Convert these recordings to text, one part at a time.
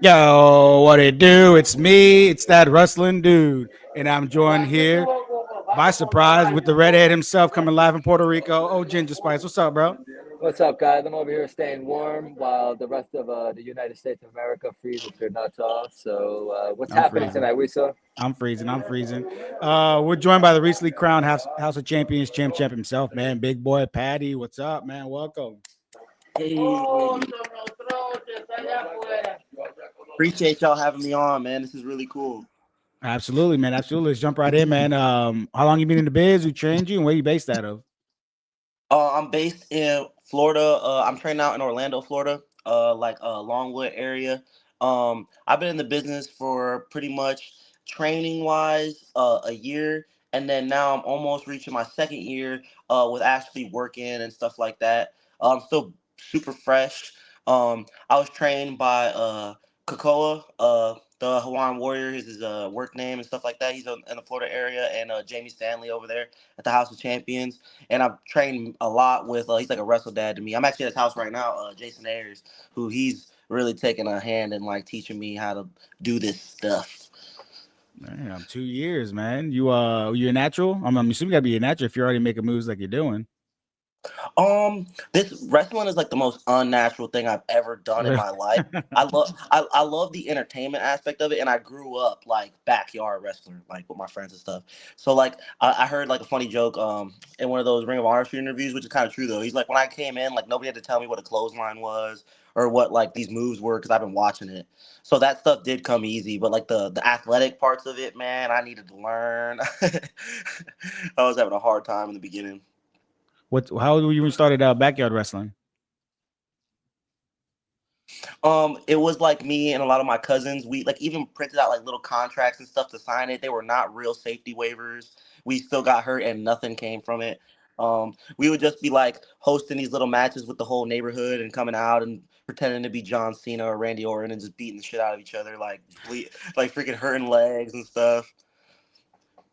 Yo, what it do? It's me. It's that wrestling dude, and I'm joined here by surprise with the redhead himself, coming live from Puerto Rico. Oh, Ginger Spice, what's up, bro? What's up, guys? I'm over here staying warm while the rest of the United States of America freezes their nuts off. So, what's I'm happening freezing. tonight, Wisa? I'm freezing. I'm freezing. We're joined by the recently crowned House of Champions champ himself, man. Big boy Patty, what's up, man? Welcome. Hey, appreciate y'all having me on, man. This is really cool. Absolutely, man. Absolutely. Let's jump right in, man. How long you been in the biz? Who trained you, and where you based out of? I'm based in Florida. I'm training out in Orlando, Florida, Longwood area. I've been in the business for pretty much training wise, a year, and then now I'm almost reaching my second year, with actually working and stuff like that. I'm still super fresh. I was trained by Kakoa, the Hawaiian Warrior, is his work name and stuff like that. He's in the Florida area, and Jamie Stanley over there at the House of Champions. And I've trained a lot with. He's like a wrestle dad to me. I'm actually at his house right now. Jason Ayers, who he's really taking a hand in like teaching me how to do this stuff. Damn, 2 years, man. You a natural? I'm assuming you gotta be a natural if you're already making moves like you're doing. This wrestling is like the most unnatural thing I've ever done in Really? my life. I love the entertainment aspect of it, and I grew up like backyard wrestling, like with my friends and stuff. So like I heard like a funny joke in one of those Ring of Honor interviews, which is kind of true though. He's like, when I came in, like nobody had to tell me what a clothesline was or what like these moves were because I've been watching it. So that stuff did come easy, but like the athletic parts of it, man, I needed to learn. I was having a hard time in the beginning. What? How old were you when you started backyard wrestling? It was like me and a lot of my cousins. We like even printed out like little contracts and stuff to sign it. They were not real safety waivers. We still got hurt and nothing came from it. We would just be like hosting these little matches with the whole neighborhood and coming out and pretending to be John Cena or Randy Orton and just beating the shit out of each other, like like freaking hurting legs and stuff.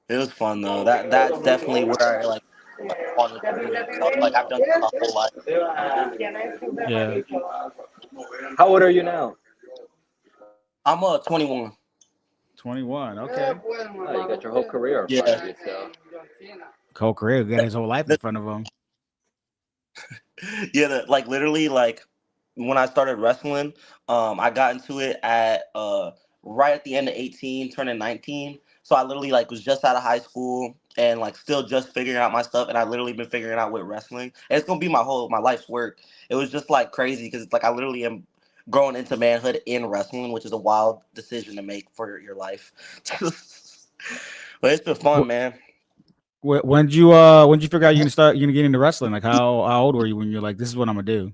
It was fun though. That's definitely where I like wanted to do it because I was like I've done this my whole life. Yeah. How old are you now? I'm 21. 21. Okay. Oh, you got your whole career in front Yeah. of you. So, Whole career, got his whole life in front of him. Yeah, like literally, like when I started wrestling, I got into it at right at the end of 18, turning 19. So I literally like was just out of high school and like still just figuring out my stuff, and I literally been figuring out with wrestling. And it's gonna be my life's work. It was just like crazy because it's like I literally am growing into manhood in wrestling, which is a wild decision to make for your life. But it's been fun, man. When did you figure out you're gonna get into wrestling? Like how old were you when you're like, this is what I'm gonna do?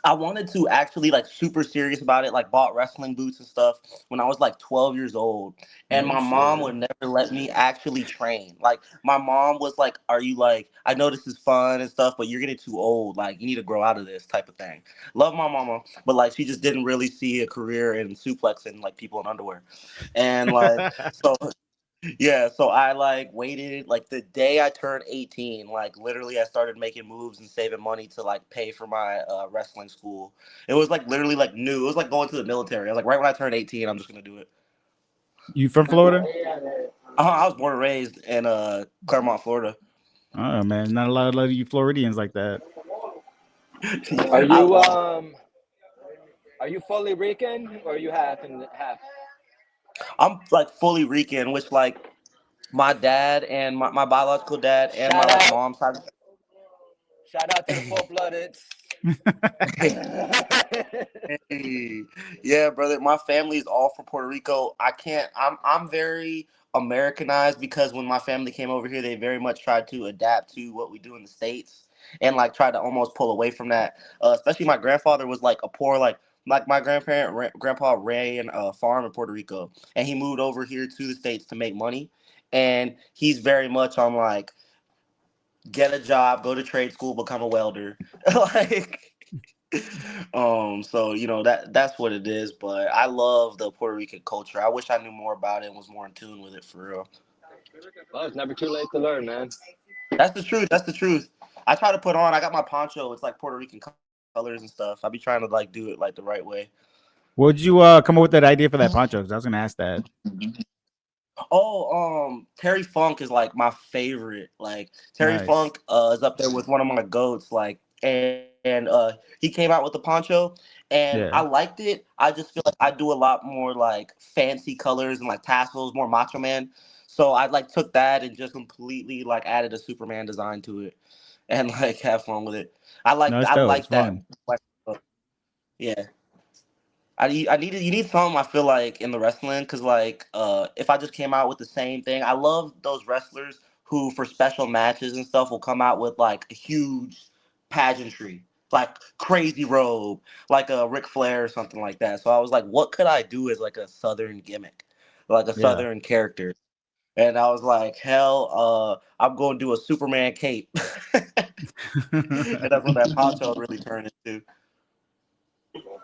I wanted to actually like super serious about it, like bought wrestling boots and stuff when I was like 12 years old. And Oh my mom shit. would never let me actually train. Like my mom was like, "Are you like, I know this is fun and stuff, but you're getting too old. Like you need to grow out of this type of thing." Love my mama, but like she just didn't really see a career in suplexing like people in underwear. And like so yeah, so I like waited like the day I turned 18, like literally I started making moves and saving money to like pay for my wrestling school. It was like literally like new. It was like going to the military. I was like right when I turned 18, I'm just gonna do it. You from Florida? I was born and raised in Claremont, Florida. Oh man, not a lot of you Floridians like that. are I you love. are you fully Rican or are you half and half? I'm like fully Rican, which like my dad and my biological dad and my Shout like out, mom's side. shout out to the full blooded. Hey, yeah, brother. My family is all from Puerto Rico. I can't. I'm very Americanized because when my family came over here, they very much tried to adapt to what we do in the states and like tried to almost pull away from that. Especially my grandfather was like a poor like my grandpa ran a farm in Puerto Rico, and he moved over here to the states to make money. And he's very much on like get a job, go to trade school, become a welder, like. So that's what it is. But I love the Puerto Rican culture. I wish I knew more about it and was more in tune with it for real. Well, it's never too late to learn, man. That's the truth. That's the truth. I try to put on. I got my poncho. It's like Puerto Rican colors and stuff. I be trying to like do it like the right way. Would you come up with that idea for that poncho? Because I was gonna ask that. Oh, Terry Funk is like my favorite. Like Terry Nice. Funk is up there with one of my goats. Like and he came out with the poncho and I Yeah. liked it. I just feel like I do a lot more like fancy colors and like tassels, more Macho Man. So I like took that and just completely like added a Superman design to it and like have fun with it. No, it's I dope. It's like that. fun. Like, yeah. I needed you need something I feel like in the wrestling because like if I just came out with the same thing, I love those wrestlers who for special matches and stuff will come out with like a huge pageantry, like crazy robe, like a Ric Flair or something like that. So I was like, what could I do as like a southern gimmick, like a Yeah. southern character? And I was like, hell, I'm going to do a Superman cape, and that's what that poncho really turned into.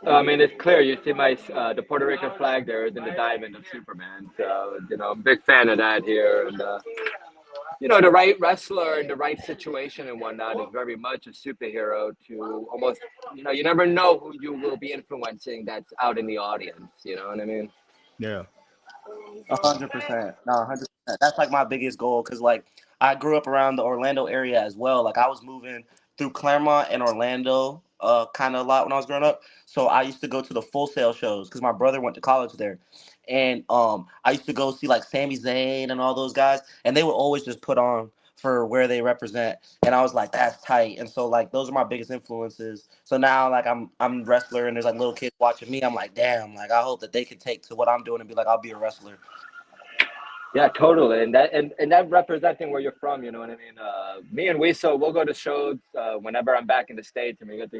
I mean, it's clear. You see my the Puerto Rican flag there is in the diamond of Superman. So I'm a big fan of that here. And the right wrestler in the right situation and whatnot is very much a superhero. To almost, you never know who you will be influencing that's out in the audience. You know what I mean? Yeah. 100%. No, 100%. That's like my biggest goal because like I grew up around the Orlando area as well. Like I was moving through Claremont and Orlando kind of a lot when I was growing up. So I used to go to the Full Sail shows because my brother went to college there. And I used to go see like Sami Zayn and all those guys, and they would always just put on for where they represent. And I was like, that's tight. And so like those are my biggest influences. So now like I'm a wrestler and there's like little kids watching me. I'm like, damn, like I hope that they can take to what I'm doing and be like, I'll be a wrestler. Yeah, totally, and that representing where you're from, you know what I mean. Me and Wiso, we'll go to shows whenever I'm back in the States, and we get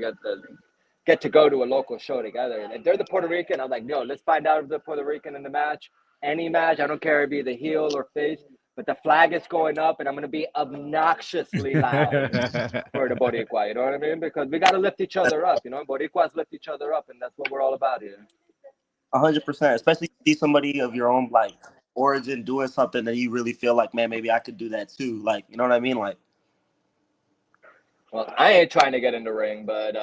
to go to a local show together. And if they're the Puerto Rican, I'm like, yo, let's find out if the Puerto Rican in the match, any match. I don't care if it be the heel or face, but the flag is going up, and I'm gonna be obnoxiously loud for the Boricua. You know what I mean? Because we gotta lift each other up. Boricuas lift each other up, and that's what we're all about here. 100%. Especially if you see somebody of your own like origin doing something that you really feel like, man, maybe I could do that too. Like, you know what I mean? Like, Well, I ain't trying to get in the ring, but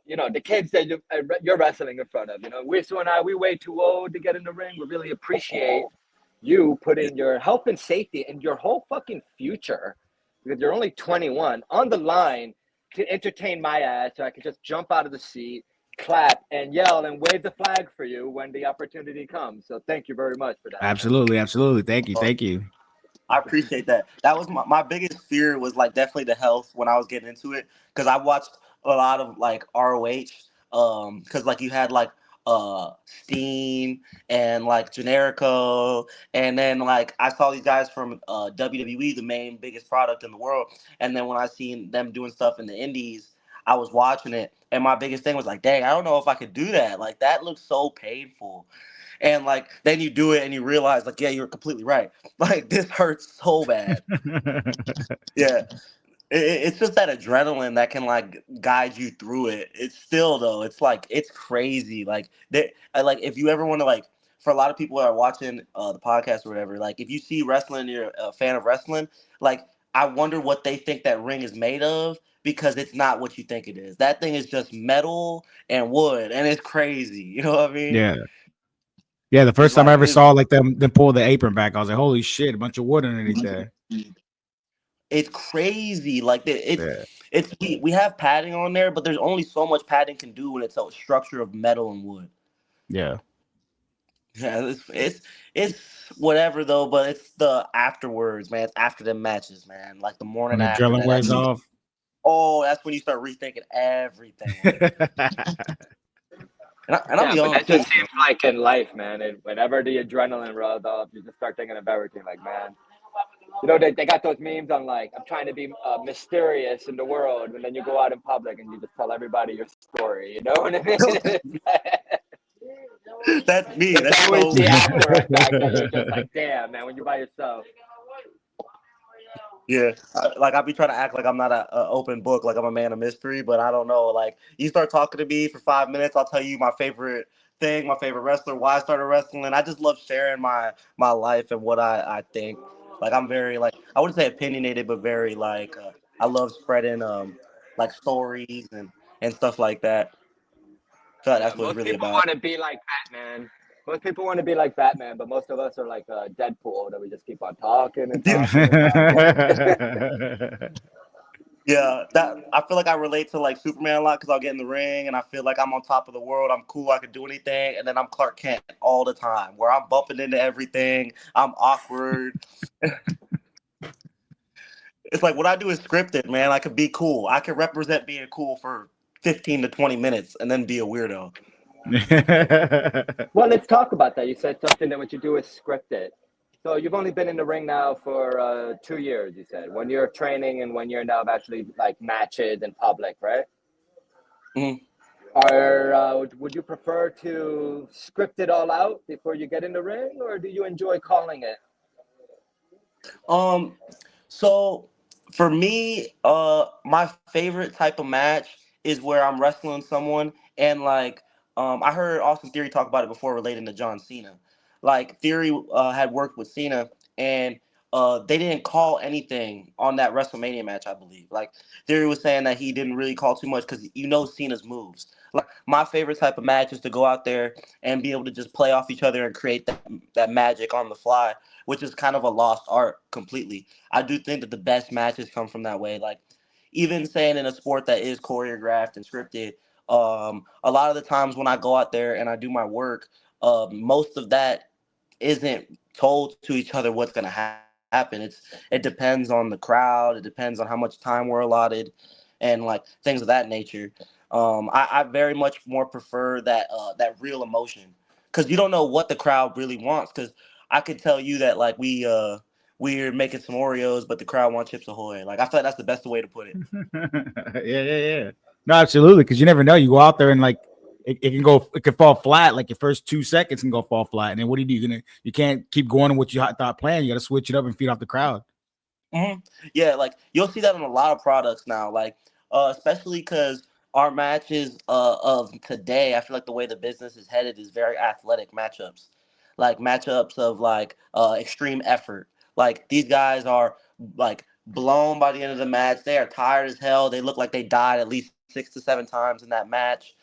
the kids that you're wrestling in front of, Wiso and I, we way too old to get in the ring. We really appreciate you putting your health and safety and your whole fucking future, because you're only 21, on the line to entertain my ass, so I can just jump out of the seat, clap, and yell and wave the flag for you when the opportunity comes. So thank you very much for that, man. Absolutely. Absolutely. Thank you. Thank you. I appreciate that. That was my biggest fear was like definitely the health when I was getting into it because I watched a lot of like ROH because like you had like Steen and like Generico and then like I saw these guys from WWE, the main biggest product in the world, and then when I seen them doing stuff in the indies, I was watching it and my biggest thing was like, dang, I don't know if I could do that. Like that looks so painful. And like then you do it and you realize like, yeah, you're completely right. Like this hurts so bad. Yeah, it's just that adrenaline that can like guide you through it. It's still though, it's like it's crazy. Like like if you ever want to like, for a lot of people that are watching the podcast or whatever, like if you see wrestling, and you're a fan of wrestling, like I wonder what they think that ring is made of because it's not what you think it is. That thing is just metal and wood, and it's crazy. You know what I mean? Yeah. Yeah. The It's first time I like ever saw like them pull the apron back, I was like, holy shit, a bunch of wood underneath there. it's crazy. Like Yeah. we have padding on there, but there's only so much padding can do when it's a structure of metal and wood. Yeah. Yeah, it's whatever though, but it's the afterwards, man. It's after the matches, man. Like the When morning the after drilling that. wears off. Oh, that's when you start rethinking everything. And I'm Yeah, but young that too. just seems like in life, man. And whenever the adrenaline rubs off, you just start thinking of everything. Like, man, they got those memes on like, I'm trying to be mysterious in the world, and then you go out in public and you just tell everybody your story. You know what I mean? That's me. There's That's always so the me. after effect that you're just like, damn, man, when you're by yourself. Yeah, like I be trying to act like I'm not a open book, like I'm a man of mystery, but I don't know. Like you start talking to me for 5 minutes, I'll tell you my favorite thing, my favorite wrestler, why I started wrestling. I just love sharing my life and what I think. Like I'm very like I wouldn't say opinionated, but very like I love spreading like stories and stuff like that. feel like Yeah, that's what it's most really people about. want to be like Batman. Most people want to be like Batman, but most of us are like Deadpool that we just keep on talking and talking and talking. Yeah, that I feel like I relate to like Superman a lot because I'll get in the ring and I feel like I'm on top of the world. I'm cool. I can do anything, and then I'm Clark Kent all the time, where I'm bumping into everything. I'm awkward. It's like what I do is scripted, man. I could be cool. I could represent being cool for 15 to 20 minutes and then be a weirdo. Well, let's talk about that. You said something that what you do is scripted. So you've only been in the ring now for 2 years. You said 1 year of training and 1 year now of actually like matches in public, right? Mhm. Or would you prefer to script it all out before you get in the ring, or do you enjoy calling it? Um, so for me, my favorite type of match is where I'm wrestling someone and like, I heard Austin Theory talk about it before relating to John Cena. Like Theory had worked with Cena and they didn't call anything on that WrestleMania match, I believe. Like Theory was saying that he didn't really call too much because Cena's moves. Like my favorite type of match is to go out there and be able to just play off each other and create that magic on the fly, which is kind of a lost art completely. I do think that the best matches come from that way. Like even saying in a sport that is choreographed and scripted, a lot of the times when I go out there and I do my work, most of that isn't told to each other what's going to happen. It depends on the crowd. It depends on how much time we're allotted, and like things of that nature. I very much more prefer that real emotion because you don't know what the crowd really wants. Because I could tell you that like we're making some Oreos, but the crowd wants Chips Ahoy. Like I feel like that's the best way to put it. Yeah. No, absolutely, because you never know. You go out there and like it can fall flat. Like your first 2 seconds can go fall flat, and then what do? You can't keep going on what you thought planned. You got to switch it up and feed off the crowd. Hmm. Yeah, like you'll see that on a lot of products now. Like especially because our matches of today, I feel like the way the business is headed is very athletic matchups, like matchups of like extreme effort. Like these guys are like blown by the end of the match. They are tired as hell. They look like they died at least 6 to 7 times in that match.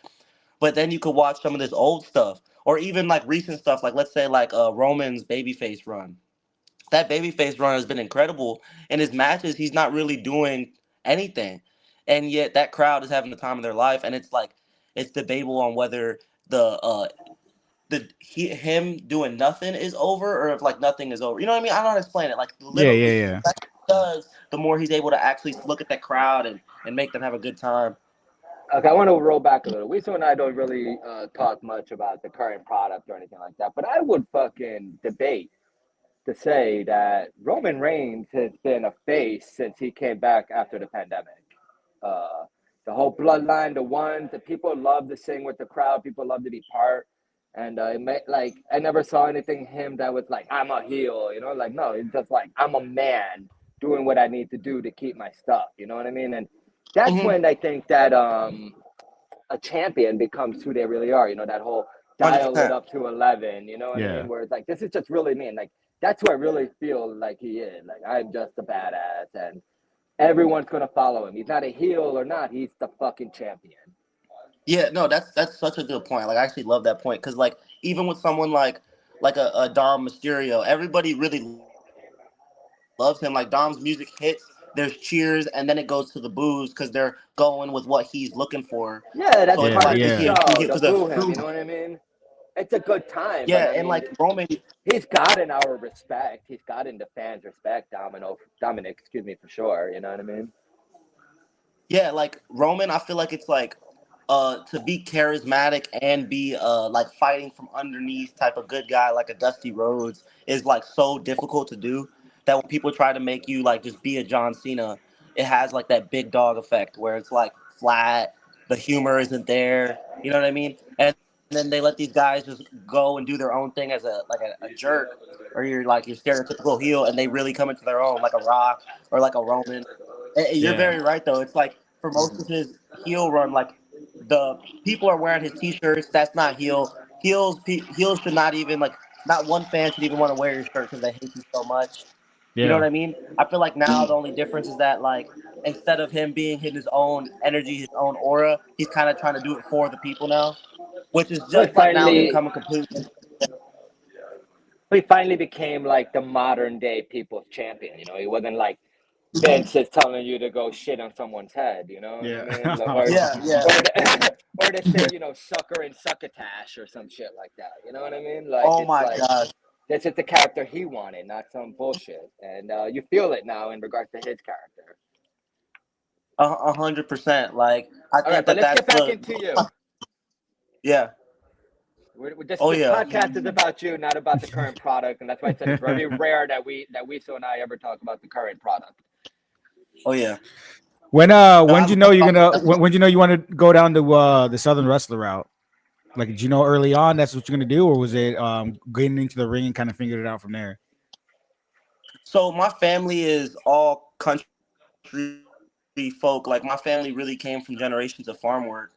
But then you could watch some of this old stuff, or even like recent stuff. Like let's say like Roman's babyface run. That babyface run has been incredible. In his matches, he's not really doing anything, and yet that crowd is having the time of their life. And it's like it's debatable on whether him doing nothing is over or if like nothing is over. You know what I mean? I don't know how to explain it. Like Yeah, yeah, literally, yeah. the less he does, the more he's able to actually look at that crowd and make them have a good time. Okay, I want to roll back a little. Weeso and I don't really talk much about the current product or anything like that, but I would fucking debate to say that Roman Reigns has been a face since he came back after the pandemic. Uh, the whole bloodline, the ones that people love to sing with the crowd, people love to be part. And like I never saw anything him that was like I'm a heel, you know, like no, it's just like I'm a man doing what I need to do to keep my stuff, you know what I mean? And that's Mm-hmm. when I think that a champion becomes who they really are. You know, that whole Hundred dial it percent. up to 11. You know what I Yeah. mean? Where it's like this is just really me. And like that's who I really feel like he is. Like I'm just a badass, and everyone's gonna follow him. He's not a heel or not. He's the fucking champion. Yeah, no, that's such a good point. Like I actually love that point because like even with someone like a Dom Mysterio, everybody really loves him. Like Dom's music hits, there's cheers, and then it goes to the boos because they're going with what he's looking for. So it's like to see Yeah, a that's true Yeah, part heel of the because yeah. show. To a boo true him. You know what I mean? It's a good time, yeah, but I and like mean, Roman. he's gotten our respect. He's gotten the fans' respect. Dominic, excuse me, for sure. You know what I mean? Yeah, like Roman, I feel like it's like to be charismatic and be like fighting from underneath type of good guy like a Dusty Rhodes is like so difficult to do that when people try to make you like just be a John Cena, it has like that big dog effect where it's like flat, the humor isn't there, you know what I mean? And then they let these guys just go and do their own thing as a jerk, or you're like your stereotypical heel, and they really come into their own like a Rock or like a Roman. You're Yeah. very right though. It's like for most of his heel run, like the people are wearing his T-shirts. That's not heel. Heels should not even like. Not one fan should even want to wear your shirt because they hate you so much. You know Yeah. what I mean? I feel like now the only difference is that like instead of him being in his own energy, his own aura, he's kind of trying to do it for the people now. which is So he just like now finally becoming completely. he finally became like the modern day people's champion. You know, he wasn't like Vince is telling you to go shit on someone's head. You know what I mean? Yeah. Yeah, yeah. Or to say, you know, sucker and succotash or some shit like that. You know what I mean? Like Oh it's my like gosh. this is the character he wanted, not some bullshit. And you feel it now in regards to his character. 100%. Like I All right, think but that let's that's get back into you. yeah. Oh This yeah. podcast is about you, not about the current product, and that's why I said it's very rare that we so and I ever talk about the current product. Oh yeah. When you know you're gonna when you know you want to go down to the Southern Wrestler route? Like, did you know early on that's what you're gonna do, or was it getting into the ring and kind of figured it out from there? So my family is all country folk. Like my family really came from generations of farm work.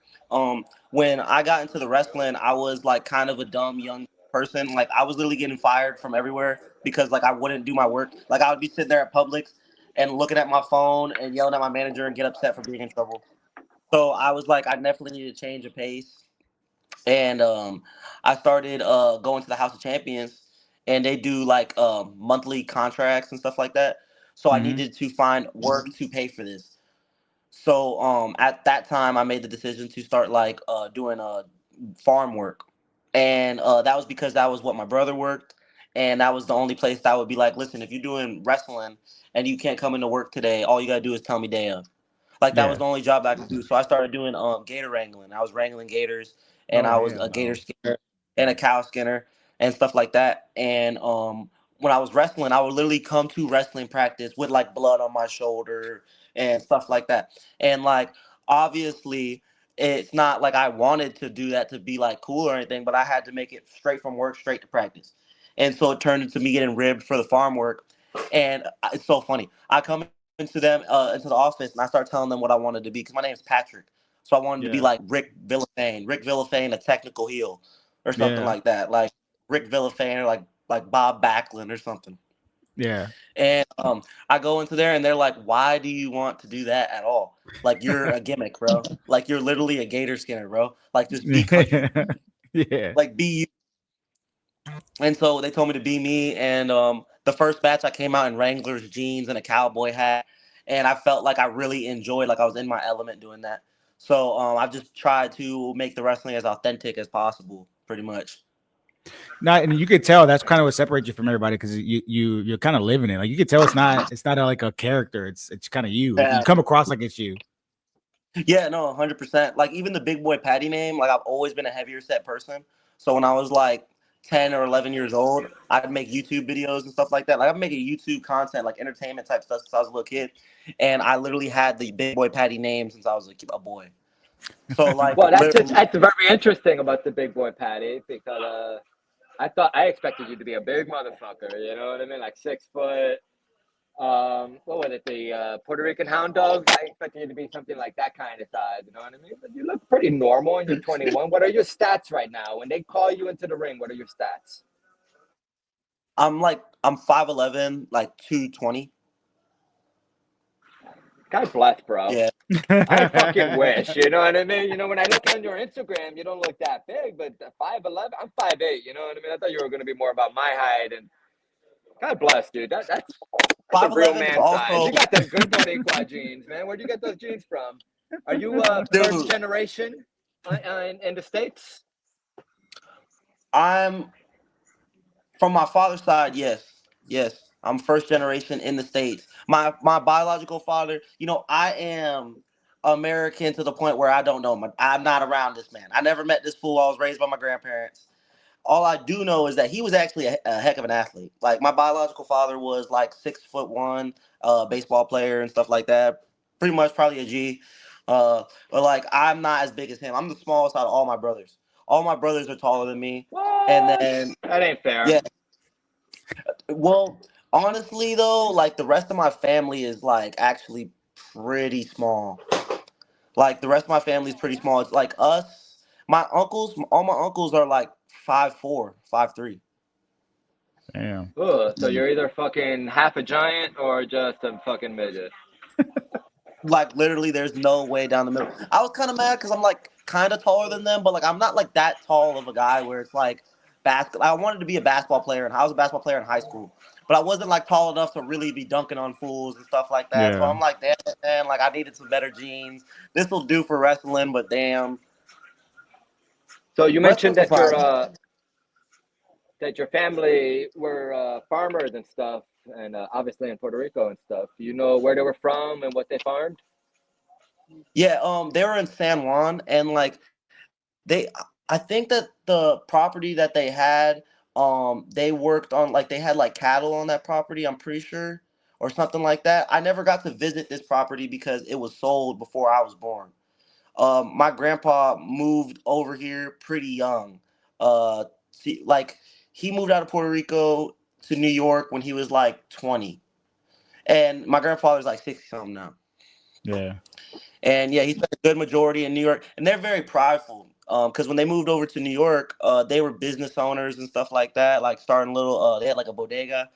When I got into the wrestling, I was like kind of a dumb young person. Like I was literally getting fired from everywhere because like I wouldn't do my work. Like I would be sitting there at Publix and looking at my phone and yelling at my manager and get upset for being in trouble. So I was like, I definitely need to change of pace. And I started going to the House of Champions, and they do like monthly contracts and stuff like that. So I Mm-hmm. needed to find work to pay for this. So at that time, I made the decision to start like doing farm work, and that was because that was what my brother worked, and that was the only place that would be like, listen, if you're doing wrestling and you can't come into work today, all you gotta do is tell me day of. Like that was Yeah. the only job that I could do. So I started doing gator wrangling. I was wrangling gators, and Oh I was hell a gator no. skinner and a cow skinner and stuff like that. And when I was wrestling, I would literally come to wrestling practice with like blood on my shoulder and stuff like that. And like obviously, it's not like I wanted to do that to be like cool or anything, but I had to make it straight from work straight to practice. And so it turned into me getting ribbed for the farm work. And it's so funny. I come into them into the office and I start telling them what I wanted to be because my name's Patrick. So I wanted to be Yeah. like Rick Villafane, a technical heel, or something Yeah. like that, like Rick Villafane or like Bob Backlund or something. Yeah. And I go into there and they're like, "Why do you want to do that at all? Like you're a gimmick, bro. Like you're literally a gator skinner, bro. Like just be country, Yeah. like be you." And so they told me to be me. And the first batch, I came out in Wrangler's jeans and a cowboy hat, and I felt like I really enjoyed, like I was in my element doing that. So I've just tried to make the wrestling as authentic as possible, pretty much. Not, and you could tell that's kind of what separates you from everybody because you're kind of living it. Like you could tell it's not like a character. It's kind of you. You Yeah, come across like it's you. yeah, no, 100%. Like even the Big Boy Patty name, like I've always been a heavier set person. So when I was like 10 or 11 years old, I'd make YouTube videos and stuff like that. Like I'm making YouTube content, like entertainment type stuff since I was a little kid, and I literally had the Big Boy Patty name since I was a boy. So like Well, literally, that's very interesting about the big boy Patty because I expected you to be a big motherfucker. You know what I mean? Like 6 foot. What was it? The Puerto Rican hound dogs. I expected you to be something like that kind of size. You know what I mean? But you look pretty normal, and you're 21. What are your stats right now? When they call you into the ring, what are your stats? I'm 5'11", like 220. God bless, bro. Yeah. I fucking wish. You know what I mean? You know, when I look on your Instagram, you don't look that big, but 5'11", I'm 5'8". You know what I mean? I thought you were going to be more about my height. And God bless, dude. That's a real 5'11" is man size. also You got them good Boricua jeans, man. Where'd you get those jeans from? Are you first dude. generation in the States? I'm from my father's side, yes. Yes. I'm first generation in the States. My biological father, I am American to the point where I don't know him. I'm not around this man. I never met this fool. I was raised by my grandparents. All I do know is that he was actually a heck of an athlete. Like my biological father was like 6'1", baseball player and stuff like that. Pretty much probably a G. But like I'm not as big as him. I'm the smallest out of all my brothers. All my brothers are taller than me. And What? then That ain't fair. yeah, well, honestly though, like the rest of my family is like actually pretty small. Like the rest of my family is pretty small. It's like us, my uncles, all my uncles are like 5'4", 5'3". Damn. Ugh, so you're either fucking half a giant or just a fucking midget. like literally, there's no way down the middle. I was kind of mad because I'm like kind of taller than them, but like I'm not like that tall of a guy where it's like basketball. I wanted to be a basketball player, and I was a basketball player in high school, but I wasn't like tall enough to really be dunking on fools and stuff like that. So Yeah. I'm like, damn, man, like I needed some better jeans. This will do for wrestling, but damn, So you wrestling mentioned that surprised me. your family were farmers and stuff, and obviously in Puerto Rico and stuff. Do you know where they were from and what they farmed? Yeah, they were in San Juan, and like they, I think that the property that they had, they worked on like they had like cattle on that property. I'm pretty sure, or something like that. I never got to visit this property because it was sold before I was born. My grandpa moved over here pretty young. Like he moved out of Puerto Rico to New York when he was like 20, and my grandfather's like 60 something now. Yeah. And yeah, he spent a good majority in New York, and they're very prideful. Because when they moved over to New York, they were business owners and stuff like that, like starting little. They had like a bodega,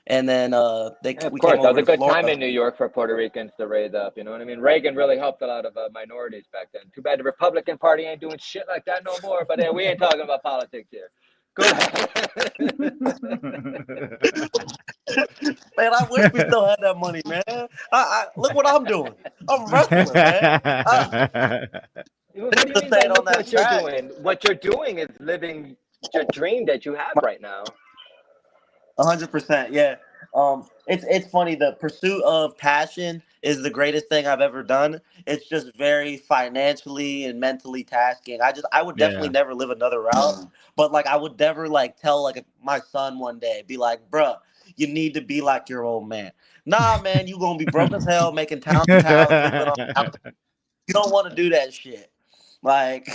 and then Yeah, of we course, came that was over a to good time Florida. in New York for Puerto Ricans to raise up. You know what I mean? Reagan really helped a lot of minorities back then. Too bad the Republican Party ain't doing shit like that no more. But we ain't talking about politics here. Go ahead. Man, I wish we still had that money, man. I look what I'm doing. I'm wrestling, man. What do you To mean say by it on look that what you're track. doing? What you're doing is living your dream that you have right now. 100%, yeah. It's funny. The pursuit of passion is the greatest thing I've ever done. It's just very financially and mentally tasking. I would definitely Yeah. never live another route, but like I would never like tell like my son one day, be like, bruh, you need to be like your old man. Nah, man, you gonna be broke as hell, making town to town, living on. You don't want to do that shit. Like,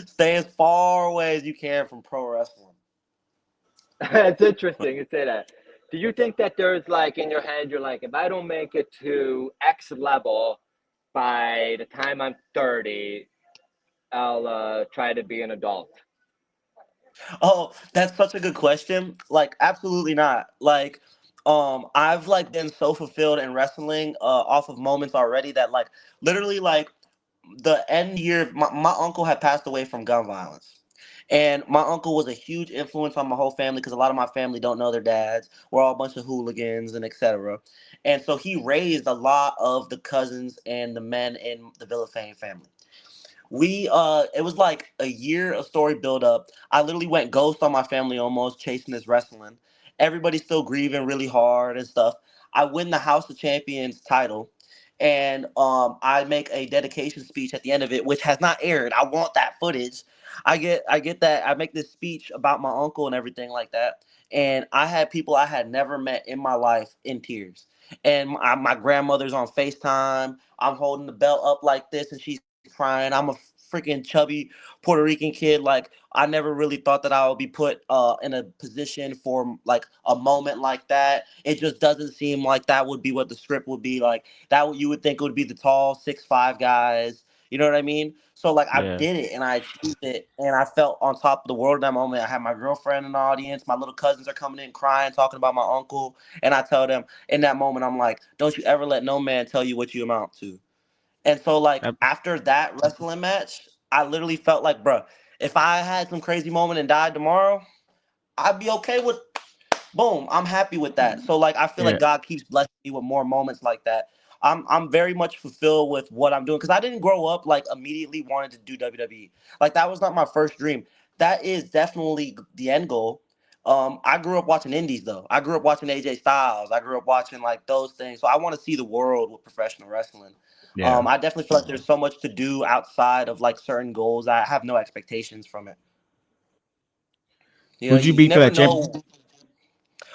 stay as far away as you can from pro wrestling. It's interesting you say that. Do you think that there's like in your head, you're like, if I don't make it to X level by the time I'm 30, I'll try to be an adult? Oh, that's such a good question. Like, absolutely not. Like, I've like been so fulfilled in wrestling, off of moments already that like literally like the end year, my uncle had passed away from gun violence. And my uncle was a huge influence on my whole family because a lot of my family don't know their dads. We're all a bunch of hooligans and etc. And so he raised a lot of the cousins and the men in the Villafane family. It was like a year of story build up. I literally went ghost on my family almost chasing this wrestling. Everybody's still grieving really hard and stuff. I win the House of Champions title, and I make a dedication speech at the end of it, which has not aired. I want that footage. I get that. I make this speech about my uncle and everything like that. And I had people I had never met in my life in tears. And my grandmother's on FaceTime. I'm holding the belt up like this, and she's crying. I'm a freaking chubby Puerto Rican kid. Like I never really thought that I would be put in a position for like a moment like that. It just doesn't seem like that would be what the script would be like. That what you would think would be the tall 6'5" guys. You know what I mean? So like I Yeah. did it and I achieved it and I felt on top of the world at that moment. I had my girlfriend in the audience. My little cousins are coming in crying, talking about my uncle. And I tell them in that moment, I'm like, don't you ever let no man tell you what you amount to. And so, like, Yep. after that wrestling match, I literally felt like, bro, if I had some crazy moment and died tomorrow, I'd be okay with, boom, I'm happy with that. So, like, I feel like Yeah. God keeps blessing me with more moments like that. I'm very much fulfilled with what I'm doing because I didn't grow up like immediately wanting to do WWE. Like that was not my first dream. That is definitely the end goal. I grew up watching indies though. I grew up watching AJ Styles. I grew up watching like those things. So I want to see the world with professional wrestling. Yeah. I definitely feel like there's so much to do outside of like certain goals. I have no expectations from it. You know, Who'd you you beat for never that know. champ?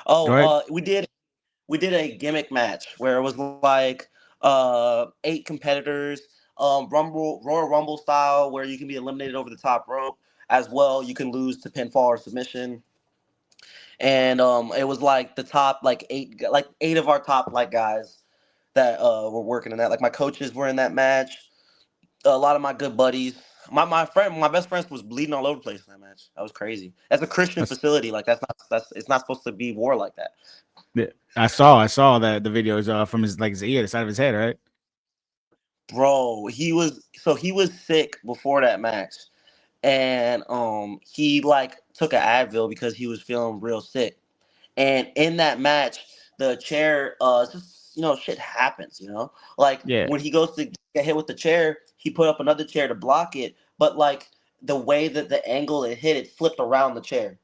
Go Oh, ahead. we did a gimmick match where it was like 8 competitors, Royal Rumble style, where you can be eliminated over the top rope as well. You can lose to pinfall or submission, and it was like the top like eight of our top like guys that were working in that. Like my coaches were in that match. A lot of my good buddies. My best friend was bleeding all over the place in that match. That was crazy. That's a Christian That's, facility. Like that's it's not supposed to be war like that. yeah. I saw that the videos from his like his ear, the side of his head, right? Bro, he was sick before that match, and he like took an Advil because he was feeling real sick. And in that match, the chair, just shit happens. Like Yeah, when he goes to get hit with the chair, he put up another chair to block it, but like the way that the angle it hit, it flipped around the chair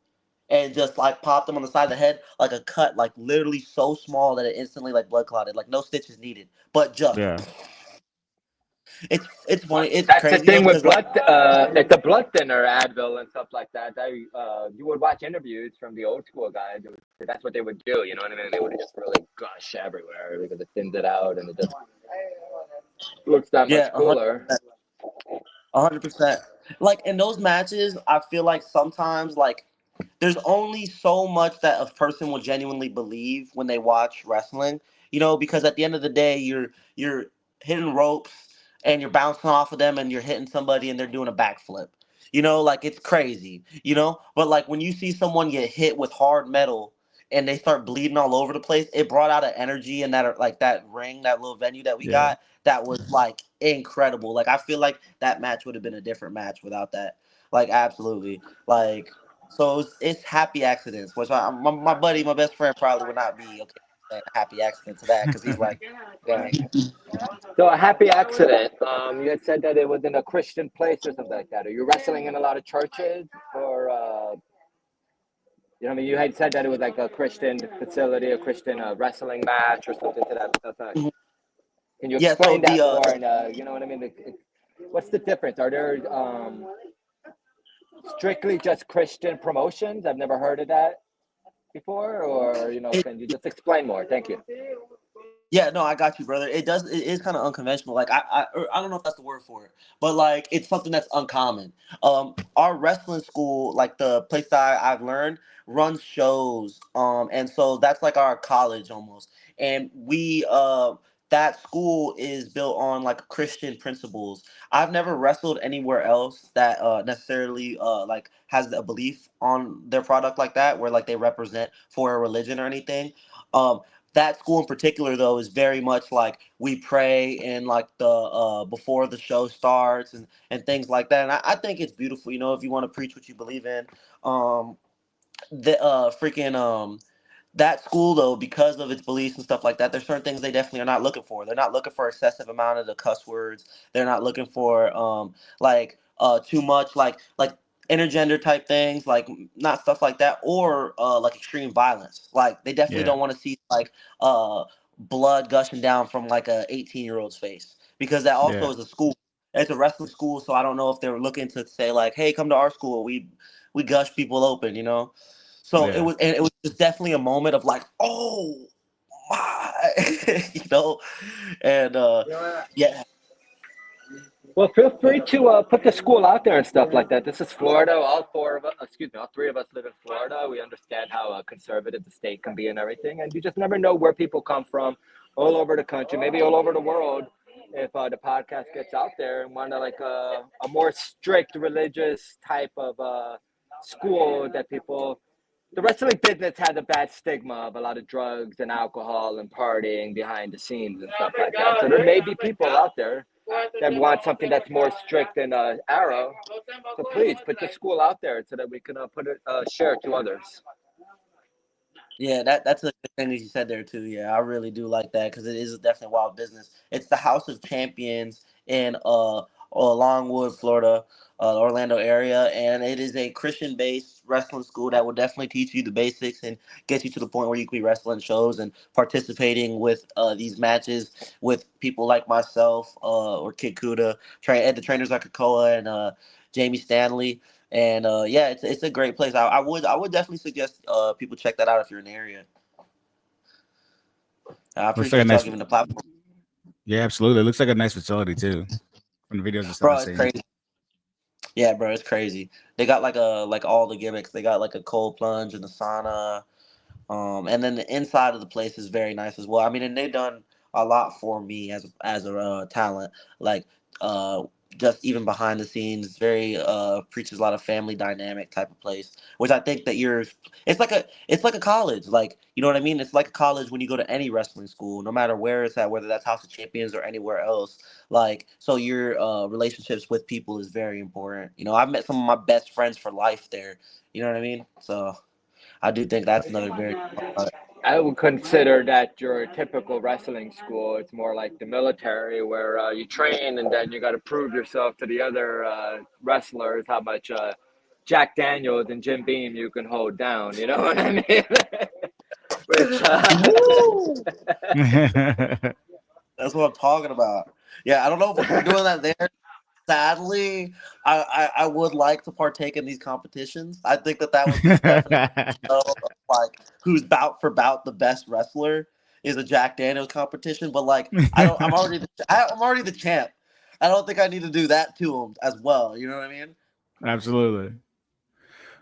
and just like popped him on the side of the head like a cut, like literally so small that it instantly like blood clotted, like no stitches needed, but just yeah, it's funny, it's That's the crazy though thing with because like blood, like the blood thinner Advil and stuff like that. You would watch interviews from the old school guys. That's what they would do. You know what I mean? They would just really gush everywhere because it thins it out and it just looks that yeah, much cooler. 100%. Like in those matches, I feel like sometimes like there's only so much that a person will genuinely believe when they watch wrestling, because at the end of the day, you're hitting ropes and you're bouncing off of them and you're hitting somebody and they're doing a backflip. Like it's crazy, But like when you see someone get hit with hard metal and they start bleeding all over the place, it brought out an energy in that like that ring, that little venue that we yeah. got that was like incredible. Like I feel like that match would have been a different match without that. Like absolutely. Like so it's happy accidents, which my buddy, my best friend, probably would not be okay saying a happy accident to that because he's like, Yeah. So a happy accident. You had said that it was in a Christian place or something like that. Are you wrestling in a lot of churches, or what I mean? You had said that it was like a Christian facility, a Christian wrestling match, or something to that effect. Can you yeah. So explain that more? And you know what I mean? What's the difference? Are there strictly just Christian promotions? I've never heard of that before, or it, can you just explain more? Thank you. Yeah, no, I got you, brother. It is kind of unconventional. Like I don't know if that's the word for it, but like it's something that's uncommon. Our wrestling school, like the place that I've learned, runs shows. And so that's like our college almost. And that school is built on like Christian principles. I've never wrestled anywhere else that necessarily like has a belief on their product like that, where like they represent for a religion or anything. Um, that school in particular though is very much like we pray and like the before the show starts and things like that, and I think it's beautiful, if you want to preach what you believe in. um the freaking that school though, because of its beliefs and stuff like that, there's certain things they definitely are not looking for. They're not looking for excessive amount of the cuss words. They're not looking for like too much like intergender type things, like not stuff like that, or like extreme violence. Like they definitely Yeah, don't want to see like blood gushing down from like a 18-year-old's face, because that also yeah, is a school. It's a wrestling school, so I don't know if they're looking to say like, hey, come to our school. We gush people open. So it yeah. was, and it was just definitely a moment of like, oh my, you know, and yeah, Well, feel free to put the school out there and stuff like that. This is Florida. All four of us, excuse me, all three of us live in Florida. We understand how conservative the state can be and everything. And you just never know where people come from all over the country, maybe all over the world. If the podcast gets out there and want to like a more strict religious type of school that people, the wrestling business has a bad stigma of a lot of drugs and alcohol and partying behind the scenes and stuff like that. So there may be people out there that want something that's more strict than Arrow. So please put the school out there so that we can put it share to others. yeah, that's a good thing that you said there too. Yeah, I really do like that because it is definitely wild business. It's the House of Champions in Longwood, Florida, Orlando area, and it is a Christian-based wrestling school that will definitely teach you the basics and get you to the point where you can be wrestling shows and participating with these matches with people like myself or Kid Kuda, the trainers like Kakoa and Jamie Stanley. And yeah, it's a great place. I would definitely suggest people check that out if you're in the area. I Looks like a appreciate y'all nice. giving the platform, Yeah, absolutely. It looks like a nice facility too. From the videos I bro. started It's seeing. crazy. Yeah, bro, it's crazy. They got like all the gimmicks. They got like a cold plunge and a sauna. And then the inside of the place is very nice as well. I mean, and they've done a lot for me as a talent. Like just even behind the scenes. It's very preaches a lot of family dynamic type of place, which I think that you're. It's like a college, like you know what I mean. It's like a college when you go to any wrestling school, no matter where it's at, whether that's House of Champions or anywhere else. Like so, your relationships with people is very important. You know, I've met some of my best friends for life there. You know what I mean? So I do think that's another very. I would consider that your typical wrestling school. It's more like the military, where you train and then you got to prove yourself to the other wrestlers how much Jack Daniels and Jim Beam you can hold down. You know what I mean? Which Woo! That's what I'm talking about. Yeah, I don't know if we're doing that there. Sadly, I would like to partake in these competitions. I think that would be definitely like who's bout for bout the best wrestler is a Jack Daniels competition. But like I don't, I'm already the champ. I don't think I need to do that to him as well. You know what I mean? Absolutely.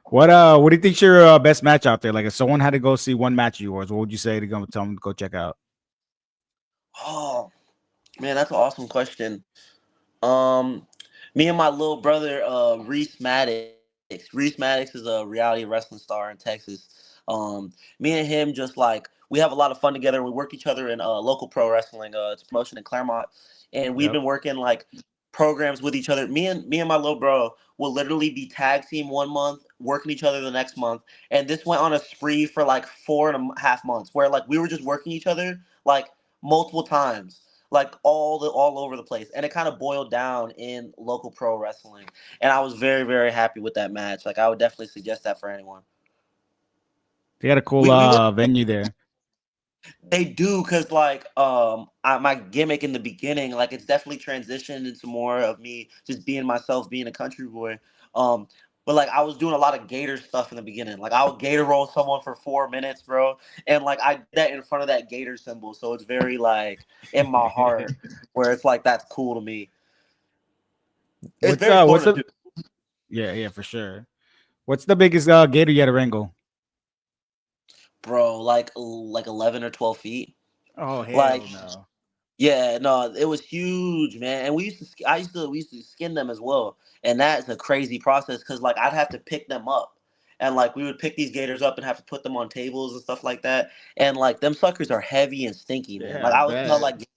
What do you think's your best match out there? Like if someone had to go see one match of yours, what would you say to go tell them to go check out? Oh man, that's an awesome question. Um, Me and my little brother, Reese Maddox. Reese Maddox is a reality wrestling star in Texas. Me and him just like we have a lot of fun together. We work each other in local pro wrestling. It's a promotion in Claremont, and we've Yep. been working like programs with each other. Me and my little bro will literally be tag team 1 month, working each other the next month, and this went on a spree for like 4.5 months, where like we were just working each other like multiple times like all over the place, and it kind of boiled down in local pro wrestling, and I was very very happy with that match. Like I would definitely suggest that for anyone. They got a cool We were venue there. They do because like my gimmick in the beginning, like it's definitely transitioned into more of me just being myself, being a country boy. um but like I was doing a lot of gator stuff in the beginning. Like I would gator roll someone for 4 minutes, bro, and like I did that in front of that gator symbol, so it's very like in my heart, where it's like that's cool to me. It's very What's Florida the too. yeah, for sure. What's the biggest gator you had to wrangle? Bro, like 11 or 12 feet. Oh Like hell no. yeah, no, it was huge, man. And we used to skin them as well. And that's a crazy process because like I'd have to pick them up. And like we would pick these gators up and have to put them on tables and stuff like that. And like them suckers are heavy and stinky, man. Yeah, Like I I would smell bet. like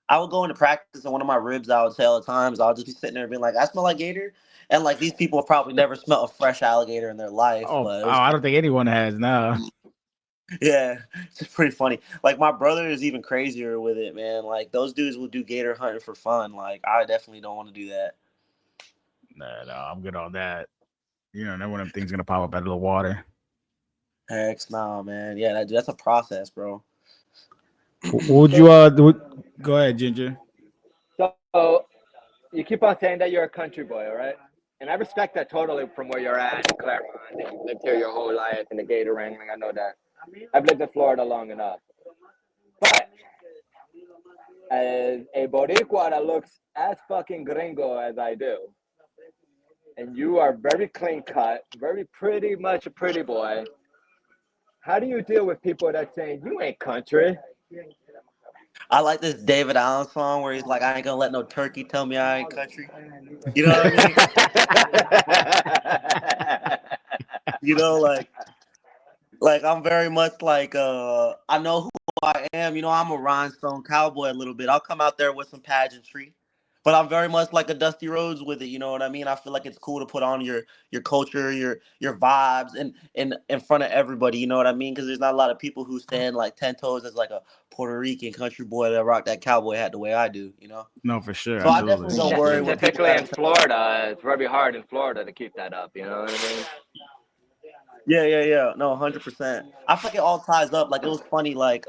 I would go into practice and one of my ribs I would say all the times, I'll just be sitting there being like, I smell like gator. And like these people have probably never smelled a fresh alligator in their life, but it was I don't think anyone has no. yeah, it's just pretty funny. Like my brother is even crazier with it, man. Like those dudes will do gator hunting for fun. Like I definitely don't want to do that. No, I'm good on that. You know, never one of them things gonna pop up out of the water. Heck, nah, man. Yeah, that's a process, bro. Would you so go ahead, Ginger? so you keep on saying that you're a country boy, all right? And I respect that totally from where you're at in Claremont. And you've lived here your whole life in the gator wrangling. I know that. I've lived in Florida long enough. But as a Boricua that looks as fucking gringo as I do, and you are very clean cut, very pretty much a pretty boy, how do you deal with people that saying you ain't country? I like this David Allen song where he's like, I ain't gonna let no turkey tell me I ain't country. You know what I mean? You know, like I'm very much like I know who I am. You know, I'm a rhinestone cowboy a little bit. I'll come out there with some pageantry, but I'm very much like a Dusty Rhodes with it. You know what I mean? I feel like it's cool to put on your culture, your vibes, and in front of everybody. You know what I mean? Because there's not a lot of people who stand like 10 toes as like a Puerto Rican country boy that rock that cowboy hat the way I do. You know? No, for sure, So I absolutely, definitely don't Yeah, worry what absolutely. people typically gotta in say. Florida, it's very hard in Florida to keep that up. You know what I mean? Yeah, yeah, yeah. No, 100%. I feel like it all ties up. Like it was funny, like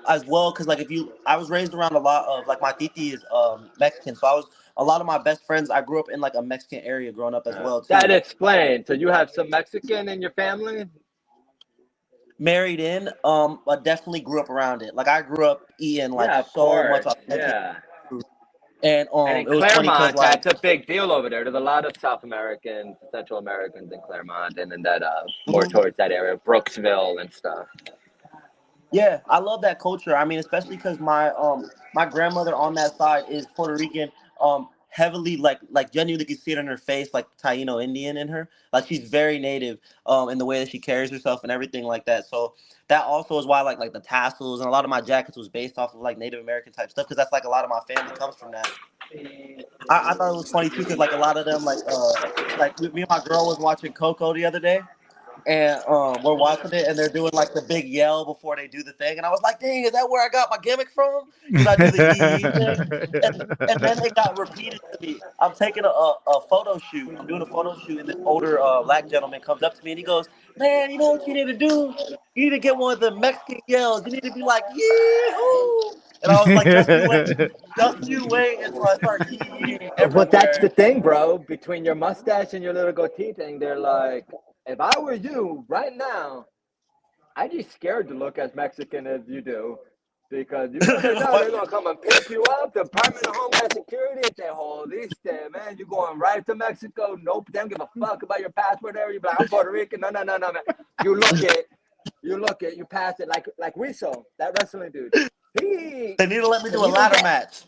as well, because like if you, I was raised around a lot of like my titi is Mexican, so I was a lot of my best friends. I grew up in like a Mexican area growing up as well That too. explains. So you have some Mexican in your family? Married in, but definitely grew up around it. Like I grew up eating like Yeah, of so much course. authentic Yeah. food, and And in it was funny because Claremont, like that's a big deal over there. There's a lot of South Americans, Central Americans in Claremont and in that more mhm. towards that area, Brooksville and stuff. Yeah, I love that culture. I mean, especially because my grandmother on that side is Puerto Rican. heavily like genuinely can see it in her face, like Taino Indian in her. Like she's very native in the way that she carries herself and everything like that. So that also is why like the tassels and a lot of my jackets was based off of like Native American type stuff, because that's like a lot of my family comes from that. I thought it was funny too, because like a lot of them like me and my girl was watching Coco the other day, and we're watching it, and they're doing like the big yell before they do the thing, and I was like, "Dang, is that where I got my gimmick from?" Because I do the yee thing, and then it got repeated to me. I'm taking a photo shoot. I'm doing a photo shoot, and this older black gentleman comes up to me and he goes, "Man, you know what you need to do? You need to get one of the Mexican yells. You need to be like yee-hoo." And I was like, just you wait until I start yee But that's the everywhere. thing, bro. Between your mustache and your little goatee thing, they're like, if I were you right now, I'd be scared to look as Mexican as you do. Because you never know, they're gonna come and pick you up. The Department of Homeland Security, if they hold this there, man, you going right to Mexico. Nope, they don't give a fuck about your passport there. You be like, I'm Puerto Rican. No, man. You look it, you pass it like Rizzo, that wrestling dude. They need to let me do a He don't ladder get match.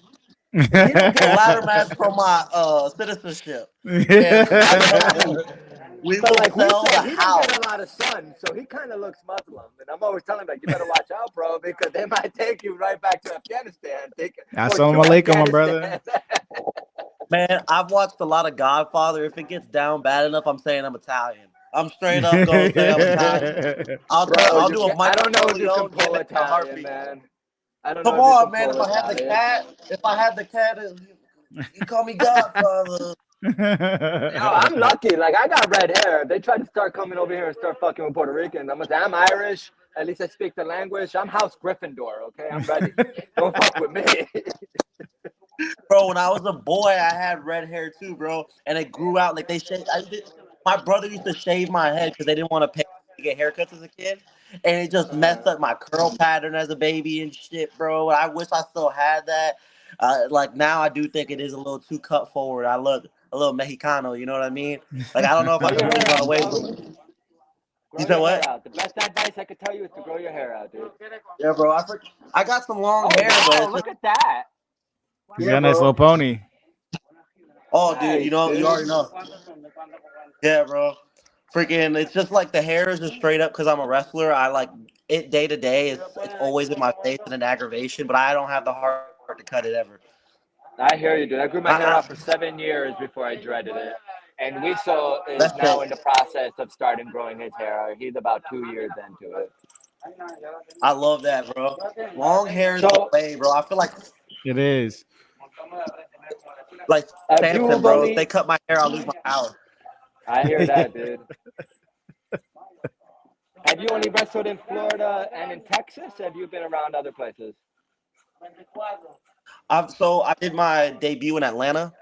he don't A get ladder match for my citizenship, and I tell you, we But will like sell Rizzo, the he don't house. get a lot of sun, so he kind of looks Muslim. And I'm always telling him, like, you better watch out, bro, because they might take you right back to Afghanistan. Assalamu alaikum, my brother. Man, I've watched a lot of Godfather. If it gets down bad enough, I'm saying I'm Italian. I'm straight up gonna say I'm Italian. Bro, I'll you do a can't. I Michael don't know if you can Corleone pull gimmick in a Italian, heartbeat. man. I don't know Come if you on, can man. pull Italian. If I had the cat, you call me Godfather. Yo, I'm lucky. Like, I got red hair. If they try to start coming over here and start fucking with Puerto Rican, I'm gonna say I'm Irish. At least I speak the language. I'm House Gryffindor. Okay, I'm ready. Don't fuck with me. Bro, when I was a boy, I had red hair too, bro, and it grew out like they shaved. My brother used to shave my head because they didn't want to pay to get haircuts as a kid, and it just messed up my curl pattern as a baby and shit, bro. I wish I still had that. Like now, I do think it is a little too cut forward. I look a little Mexicano, you know what I mean? Like I don't know if I Grow can your really hair run out, away bro. from it. You Grow said your hair what? out. The best advice I could tell you is to grow your hair out, dude. Yeah, bro. I got some long Oh hair, but wow, it's just look at that. He's yeah, got a nice bro. little pony. Oh, dude, Nice, you dude. already know. Yeah, bro. Freaking, it's just like the hair is just straight up because I'm a wrestler. I like it day to day. It's always in my face and an aggravation, but I don't have the heart to cut it ever. I hear you, dude. I grew my hair I, out for 7 years before I dreaded it. And Wiso is that's now it. in the process of starting growing his hair out. He's about 2 years into it. I love that, bro. Long hair is the So, way, bro. I feel It is. like have you Samson, bro. If only? they cut my hair, I'll lose my power. I hear that, dude. Have you only wrestled in Florida and in Texas? Or have you been around other places? I did my debut in Atlanta,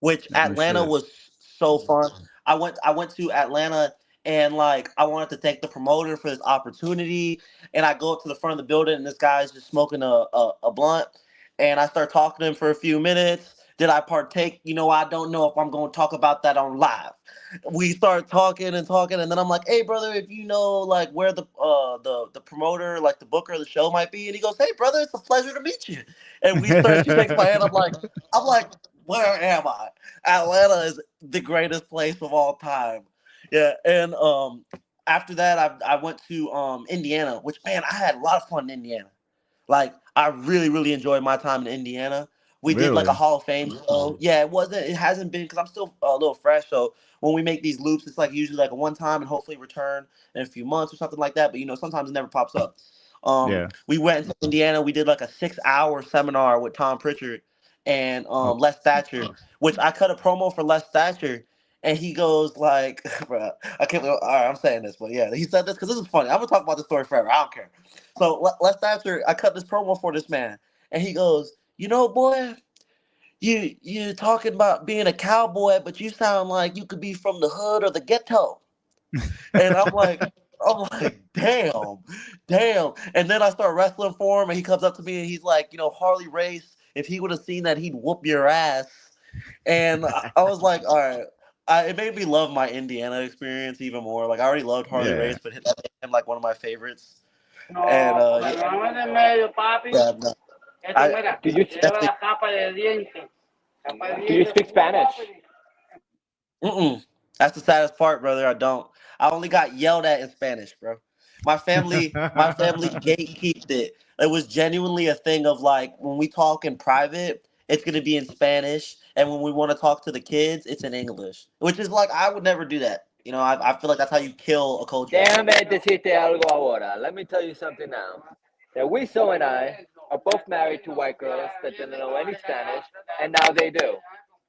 which No Atlanta shit. was so fun. I went to Atlanta, and like I wanted to thank the promoter for this opportunity. And I go up to the front of the building, and this guy's just smoking a blunt, and I start talking to him for a few minutes. Did I partake? I don't know if I'm going to talk about that on live. We start talking and talking, and then I'm like, "Hey, brother, if you know like where the promoter, like the booker of the show might be," and he goes, "Hey, brother, it's a pleasure to meet you." And we start. She shakes my hand. I'm like, where am I? Atlanta is the greatest place of all time. Yeah, and after that, I went to Indiana, which man, I had a lot of fun in Indiana. Like I really really enjoyed my time in Indiana. We did like a Really? Hall of Fame show. Yeah, it hasn't been because I'm still a little fresh. So when we make these loops, it's like usually like a one time and hopefully return in a few months or something like that. But sometimes it never pops up. Yeah. We went into Indiana. We did like a 6-hour seminar with Tom Pritchard and Oh. Les Thatcher, which I cut a promo for Les Thatcher. And he goes like, bro, I can't believe, all right, I'm saying this, but yeah, he said this because this is funny. I'm gonna talk about this story forever. I don't care. So Les Thatcher, I cut this promo for this man, and he goes, boy, you talking about being a cowboy, but you sound like you could be from the hood or the ghetto. And I'm like, damn. And then I start wrestling for him, and he comes up to me and he's like, Harley Race, if he would have seen that, he'd whoop your ass. And I was like, all right. It made me love my Indiana experience even more. Like I already loved Harley Yeah. Race, but that made him like one of my favorites. And yeah, no, Did you definitely. Do you speak Spanish? Mm-mm. That's the saddest part, brother. I don't. I only got yelled at in Spanish, bro. My family gatekeeped it. It was genuinely a thing of like when we talk in private, it's gonna be in Spanish, and when we want to talk to the kids, it's in English. Which is like I would never do that. I feel like that's how you kill a culture. Déjame decirte algo ahora. Let me tell you something now. That Wiso and I are both married to white girls that didn't know any Spanish, and now they do.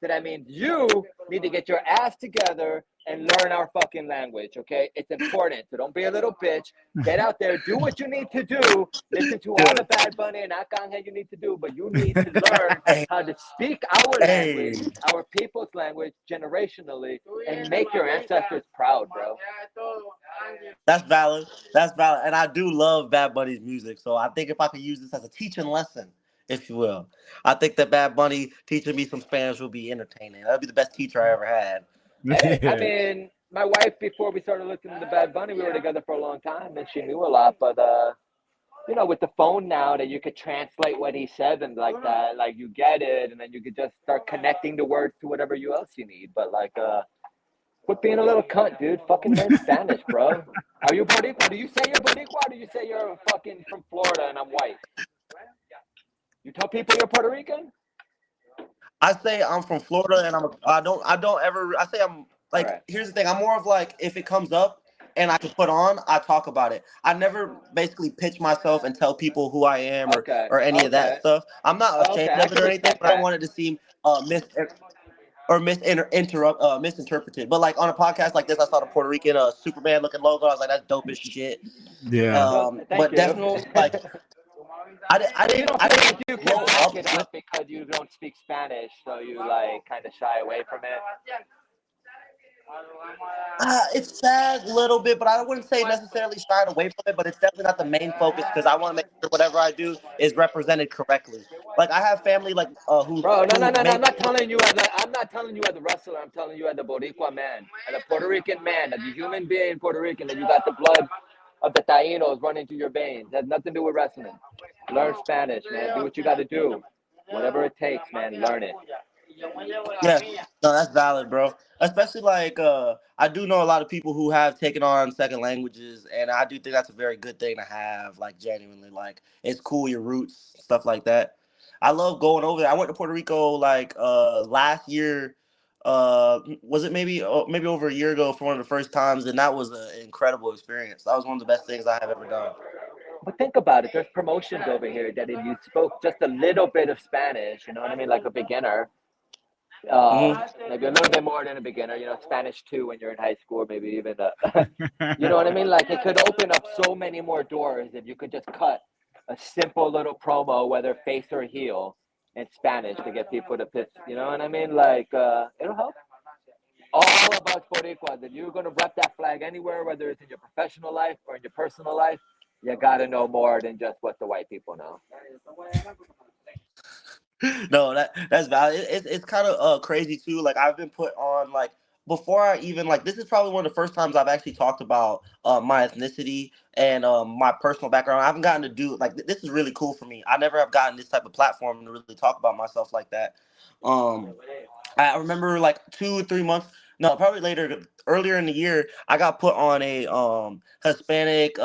So that means you need to get your ass together and learn our fucking language, okay? It's important. So don't be a little bitch. Get out there, do what you need to do. Listen to all the Bad Bunny and Akanghe you need to do, but you need to learn how to speak our language, our people's language, generationally, and make your ancestors proud, bro. That's valid. That's valid. And I do love Bad Bunny's music. So I think if I could use this as a teaching lesson, if you will, I think that Bad Bunny teaching me some Spanish will be entertaining. That'd be the best teacher I ever had. Hey, I mean, my wife, before we started listening to Bad Bunny, we were together for a long time, and she knew a lot. But with the phone now that you could translate what he said and like that, like you get it, and then you could just start connecting the words to whatever else you need. But like, quit being a little cunt, dude. Fucking learn Spanish, bro. Are you Boricua? Do you say you're Boricua, or do you say you're fucking from Florida and I'm white? You tell people you're Puerto Rican? I say I'm from Florida, and I don't ever. I say I'm like. Right. Here's the thing. I'm more of like if it comes up and I can put on, I talk about it. I never basically pitch myself and tell people who I am or any of that stuff. I'm not ashamed of it or anything, but I don't want it to seem misinterpreted. But like on a podcast like this, I saw the Puerto Rican Superman looking logo. I was like, that's dope as shit. Yeah. But definitely like I You didn't don't I feel didn't like you grow can back up it with. up because you don't speak Spanish, so you like kind of shy away from it. It's sad a little bit, but I wouldn't say necessarily shied away from it. But it's definitely not the main focus because I want to make sure whatever I do is represented correctly. Like I have family like who Bro, no, who no, no, no. make. I'm not telling you as a wrestler. I'm telling you as a Boricua man, as a Puerto Rican man, as a human being Puerto Rican, that you got the blood of the Tainos running through your veins. It has nothing to do with wrestling. Learn Spanish, man. Do what you got to do. Whatever it takes, man. Learn it. Yeah, no, that's valid, bro. Especially like I do know a lot of people who have taken on second languages, and I do think that's a very good thing to have. Like genuinely, like it's cool your roots, stuff like that. I love going over there. I went to Puerto Rico like last year. Was it maybe over a year ago for one of the first times, and that was an incredible experience. That was one of the best things I have ever done. But think about it. There's promotions over here that if you spoke just a little bit of Spanish, you know what I mean, like a beginner, Hmm. maybe a little bit more than a beginner, Spanish 2 when you're in high school, maybe even, you know what I mean? Like it could open up so many more doors if you could just cut a simple little promo, whether face or heel, in Spanish to get people to pitch. You know what I mean? Like it'll help. All about Boricuas. If you're gonna rep that flag anywhere, whether it's in your professional life or in your personal life, you gotta know more than just what the white people know. No, that's valid. It's kind of crazy too. Like I've been put on like before I even like this is probably one of the first times I've actually talked about my ethnicity and my personal background. I haven't gotten to do like this is really cool for me. I never have gotten this type of platform to really talk about myself like that. Um, I remember like 2 or 3 months, no, probably earlier in the year, I got put on a Hispanic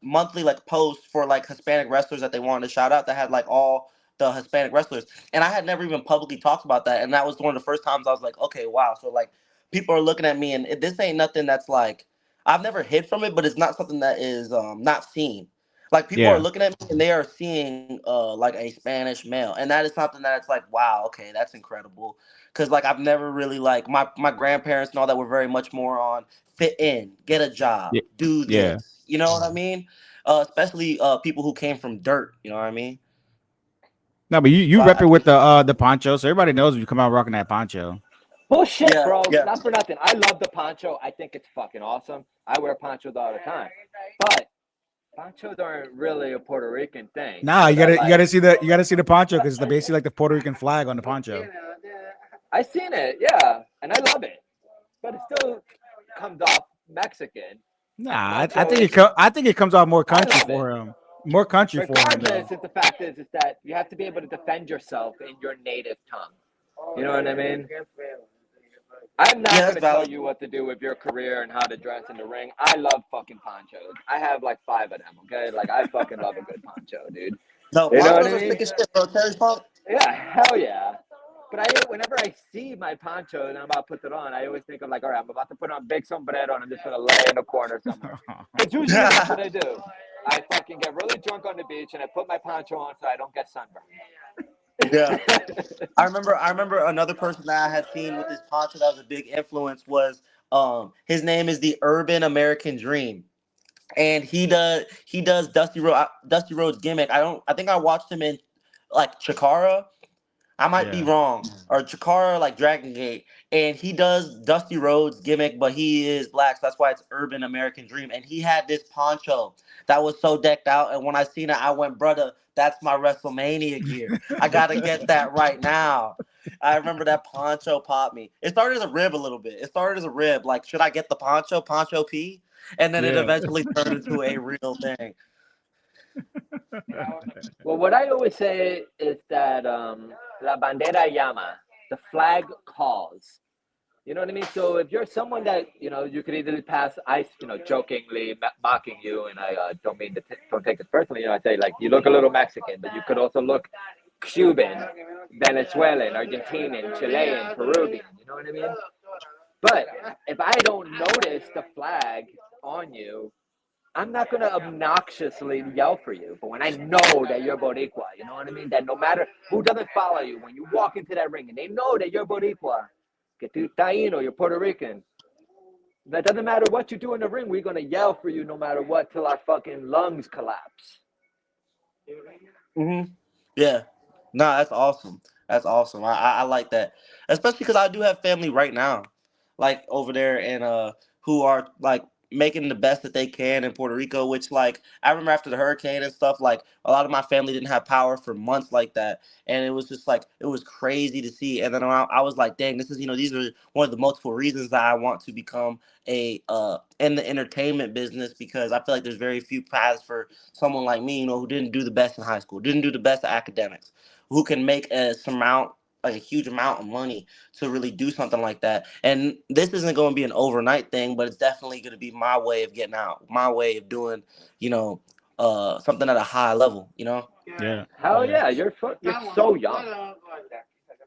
monthly like post for like Hispanic wrestlers that they wanted to shout out that had like all the Hispanic wrestlers. And I had never even publicly talked about that. And that was one of the first times I was like, okay, wow. So like people are looking at me and this ain't nothing that's like I've never hid from it, but it's not something that is not seen. Like people are Yeah. looking at me and they are seeing like a Spanish male. And that is something that it's like, wow, okay, that's incredible because like I've never really like my grandparents and all that were very much more on fit in, get a job, Yeah. do Yeah. this. You know what I mean? Especially people who came from dirt. You know what I mean? No, but you So rep I it with the poncho, so everybody knows when you come out rocking that poncho. Bullshit, yeah, bro. yeah. Not for nothing. I love the poncho. I think it's fucking awesome. I wear ponchos all the time. But ponchos aren't really a Puerto Rican thing. Nah, So that you like gotta see the poncho because it's basically like the Puerto Rican flag on the poncho. I seen it, yeah, and I love it. But it still comes off Mexican. Nah, Poncho is I think it comes out more I country love it. for him. More country for him though. Regardless, the fact is that you have to be able to defend yourself in your native tongue. You know what I mean? I'm not Yeah, going that's to tell valid. you what to do with your career and how to dress in the ring. I love fucking ponchos. I have like 5 of them, okay? Like, I fucking love a good poncho, dude. No, You know what ponchos I are mean? sick as shit, bro. Terry Funk. Yeah, hell yeah. But whenever I see my poncho and I'm about to put it on, I always think of like, all right, I'm about to put on a big sombrero and I'm just going to lay in a corner somewhere. Because usually that's what I do. I fucking get really drunk on the beach and I put my poncho on so I don't get sunburned. Yeah. I remember another person that I had seen with this poncho that was a big influence was his name is the Urban American Dream. And he does Dusty Rhodes gimmick. I think I watched him in like Chikara. I might be Yeah. wrong. Or Chikara, like Dragon Gate. And he does Dusty Rhodes gimmick, but he is black, so that's why it's Urban American Dream. And he had this poncho that was so decked out. And when I seen it, I went, brother, that's my WrestleMania gear. I gotta get that right now. I remember that poncho popped me. It started as a rib a little bit. It started as a rib. Like, should I get the poncho? Poncho P? And then it Yeah. eventually turned into a real thing. Well, what I always say is that la bandera llama, the flag calls. You know what I mean? So if you're someone that, you could easily pass, jokingly mocking you, and I don't mean to don't take this personally. I say like you look a little Mexican, but you could also look Cuban, Venezuelan, Argentinian, Chilean, Peruvian. You know what I mean? But if I don't notice the flag on you, I'm not going to obnoxiously yell for you. But when I know that you're Boricua, you know what I mean? That no matter who doesn't follow you, when you walk into that ring and they know that you're Boricua, que tú Taino, you're Puerto Rican, that doesn't matter what you do in the ring, we're going to yell for you no matter what till our fucking lungs collapse. Mm-hmm. Yeah. No, that's awesome. That's awesome. I like that, especially because I do have family right now, like over there, and who are like making the best that they can in Puerto Rico. Which like I remember after the hurricane and stuff, like a lot of my family didn't have power for months like that, and it was just like it was crazy to see. And then I was like, dang, this is these are one of the multiple reasons that I want to become a in the entertainment business, because I feel like there's very few paths for someone like me, who didn't do the best in high school, didn't do the best at academics, who can make like a huge amount of money to really do something like that. And this isn't going to be an overnight thing, but it's definitely going to be my way of getting out, my way of doing, something at a high level, Yeah. Hell yeah, you're so young.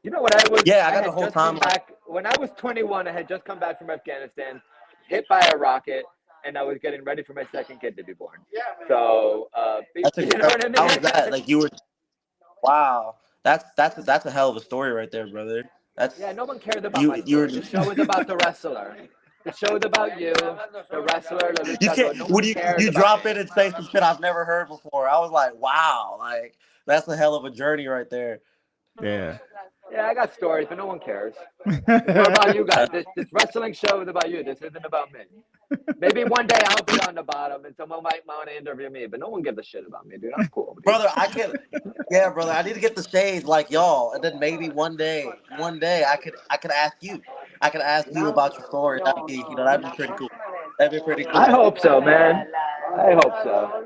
You know what I was? Yeah, I I got the had whole just come time. back when I was 21. I had just come back from Afghanistan, hit by a rocket, and I was getting ready for my second kid to be born. So, That's you know what I incredible. How was that? mean? Like wow. That's a hell of a story right there, brother. That's Yeah, no one cared about my you were story. The show was about the wrestler. The show is about you, the wrestler, the you luchador. can't No when one cares you about drop me. in and say some shit I've never heard before. I was like, wow, like that's a hell of a journey right there. Yeah. Yeah, I got stories, but no one cares. It's more about you guys. This wrestling show is about you. This isn't about me. Maybe one day I'll be on the bottom and someone might want to interview me, but no one gives a shit about me, dude. I'm cool, dude. Brother, yeah, brother, I need to get the shades like y'all, and then maybe one day I could ask you. I could ask you about your story. That'd be pretty cool. That'd be pretty I cool. hope so, man. I hope so.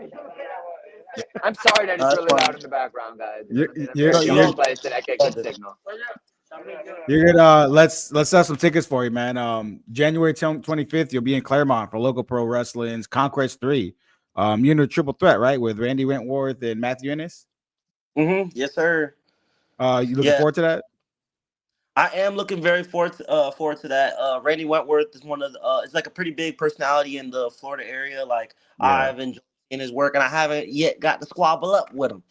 I'm sorry that No, it's that's really loud funny. in the background, guys. You know You're what I mean? I'm you're here No, in the you you're only don't. place that I get good signal. you're good. Let's sell some tickets for you, man. January 25th, you'll be in Claremont for local pro wrestling's Conquest 3. You're in a triple threat, right? With Randy Wentworth and Matthew Ennis. Yes, sir. You looking Yeah, forward to that? I am looking very forward to that. Randy Wentworth is one of it's like a pretty big personality in the Florida area. Like Yeah. I've enjoyed in his work, and I haven't yet got to squabble up with him.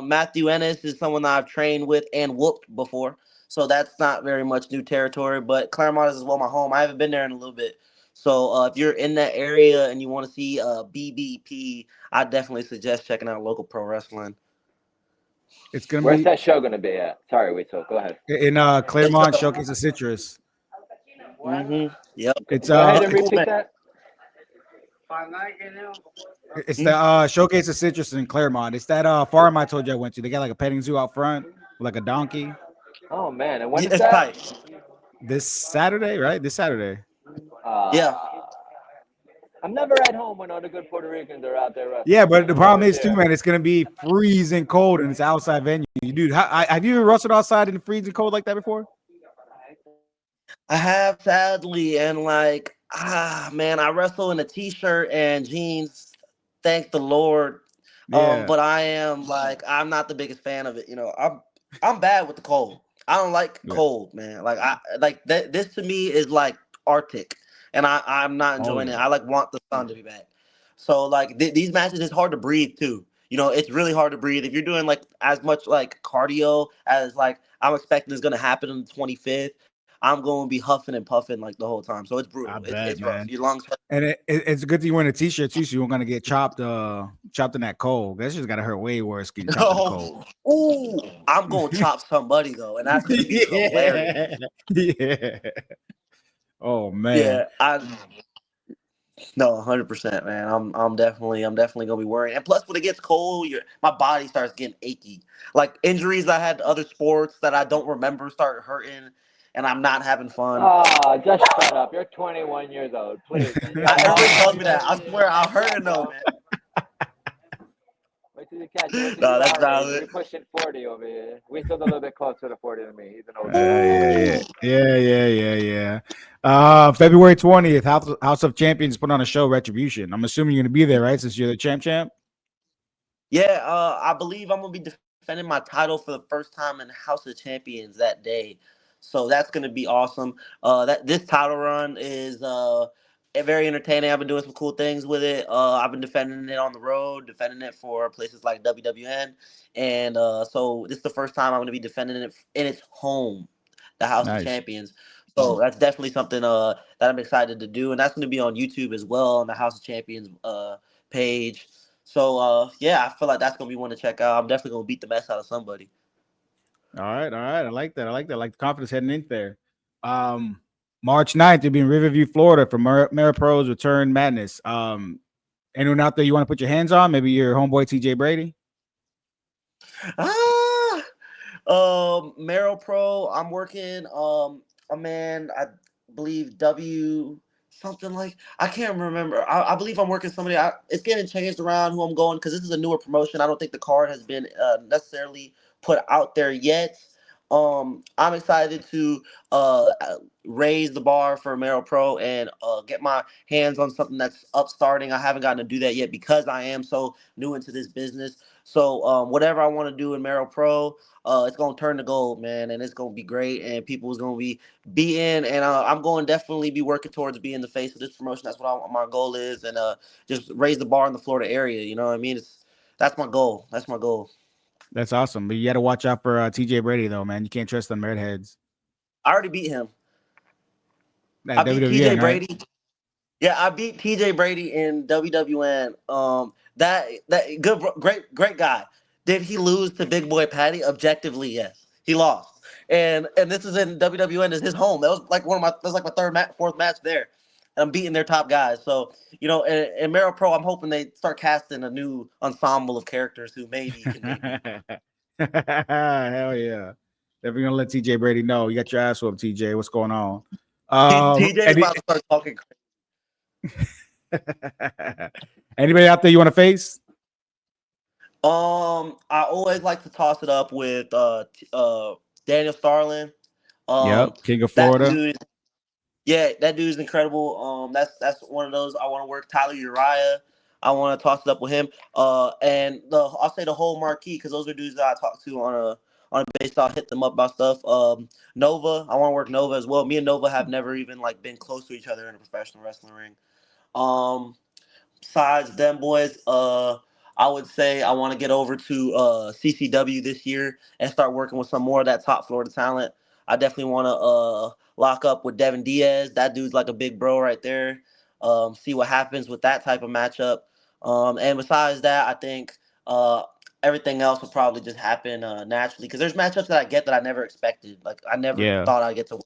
Matthew Ennis is someone that I've trained with and whooped before, so that's not very much new territory. But Claremont is as well my home. I haven't been there in a little bit, so if you're in that area and you want to see BBP, I definitely suggest checking out local pro wrestling. It's gonna Where's be that show going to be at? Sorry, Weasel. Go ahead. in It's Claremont Showcase of Citrus. Yep. It's Go ahead It's and a cool repeat thing. that. it's the Showcase of Citrus in Claremont. It's that farm I told you I went to. They got like a petting zoo out front with like a donkey. Oh man, and when Yeah, is it's that? tight. This Saturday, right? This Saturday. Yeah. Uh, I'm never at home when all the good Puerto Ricans are out there wrestling. Yeah, but the I'm problem always is too, there. man. It's gonna be freezing cold and it's outside venue, dude. Have you ever wrestled outside in the freezing cold like that before? I have, sadly, and like, man, I wrestle in a t-shirt and jeans. Thank the Lord. Yeah. But I am like, I'm not the biggest fan of it. I'm bad with the cold. I don't like Yeah. cold, man. Like I like that. This to me is like Arctic, and I'm not Oh enjoying it. yeah. I like want the sun to be back. So like these matches, it's hard to breathe too. It's really hard to breathe if you're doing like as much like cardio as like I'm expecting is gonna happen on the 25th. I'm going to be huffing and puffing like the whole time. So it's I brutal. bet, It's rough. man. Your lungs hurt. And it's a good thing you're wearing a t-shirt too, so you're gonna get chopped in that cold. That's just gotta hurt way worse getting chopped in the cold. Ooh, I'm going to chop somebody though, and that's going to be hilarious. Yeah. Yeah. Oh man. Yeah, no, 100%, man. I'm definitely gonna be worried. And plus, when it gets cold, my body starts getting achy. Like injuries I had to other sports that I don't remember start hurting, and I'm not having fun. Ah, just shut up. You're 21 years old. Please, man. You got Everybody long tells me legs that. over I here. swear I'll hurt and know, man. Wait till you catch it. Wait till No, you're that's our not age. it. We're pushing 40 over here. We still a little bit closer to 40 than me. He's an old guy. Yeah, Ooh. yeah. February 20th, House of Champions put on a show, Retribution. I'm assuming you're gonna be there, right? Since you're the champ. Yeah, I believe I'm gonna be defending my title for the first time in House of Champions that day, so that's gonna be awesome. That this title run is very entertaining. I've been doing some cool things with it. I've been defending it on the road, defending it for places like WWN, and so this is the first time I'm gonna be defending it in its home, the House of Nice. Champions. So that's definitely something that I'm excited to do, and that's gonna be on YouTube as well on the House of Champions page. So yeah, I feel like that's gonna be one to check out. I'm definitely gonna beat the mess out of somebody. All right. I like that. I like that. I like the confidence heading in there. Um, March 9th, you'll be in Riverview, Florida for Maripro's Return Madness. Anyone out there you want to put your hands on? Maybe your homeboy TJ Brady. Ah, Marrow Pro. I'm working. A man, I believe something like I can't remember. I believe I'm working somebody. It's getting changed around who I'm going because this is a newer promotion. I don't think the card has been necessarily put out there yet. I'm excited to raise the bar for Marrow Pro and get my hands on something that's upstarting. I haven't gotten to do that yet because I am so new into this business. So whatever I want to do in Marrow Pro, it's gonna turn to gold, man, and it's gonna be great, and people is gonna be in, and I'm going to definitely be working towards being the face of this promotion. That's what my goal is, and just raise the bar in the Florida area. You know what I mean? That's my goal. That's my goal. That's awesome. But you got to watch out for TJ Brady, though, man. You can't trust them redheads. I already beat him. That I beat TJ WWN, right? Brady. Yeah, I beat TJ Brady in WWN. That good, great guy. Did he lose to Big Boy Patty? Objectively, yes, he lost. And this is in WWN. Is his home. That was like my fourth match there, and I'm beating their top guys. So in Mero Pro, I'm hoping they start casting a new ensemble of characters who maybe can beat me. Hell yeah. Definitely gonna let TJ Brady know. You got your ass whooped, TJ. What's going on? TJ is about to start talking. Anybody out there you want to face? I always like to toss it up with Daniel Starlin. Yep, King of That Florida. dude, yeah, that dude's incredible. That's one of those I want to work. Tyler Uriah, I want to toss it up with him. And I'll say the whole marquee because those are dudes that I talk to on a base. I'll hit them up about stuff. Nova, I want to work Nova as well. Me and Nova have never even like been close to each other in a professional wrestling ring. Um, Besides them boys, I would say I want to get over to CCW this year and start working with some more of that top Florida talent. I definitely want to lock up with Devin Diaz. That dude's like a big bro right there. See what happens with that type of matchup. And besides that, I think everything else will probably just happen naturally because there's matchups that I get that I never expected. Like I never Yeah, thought I'd get to.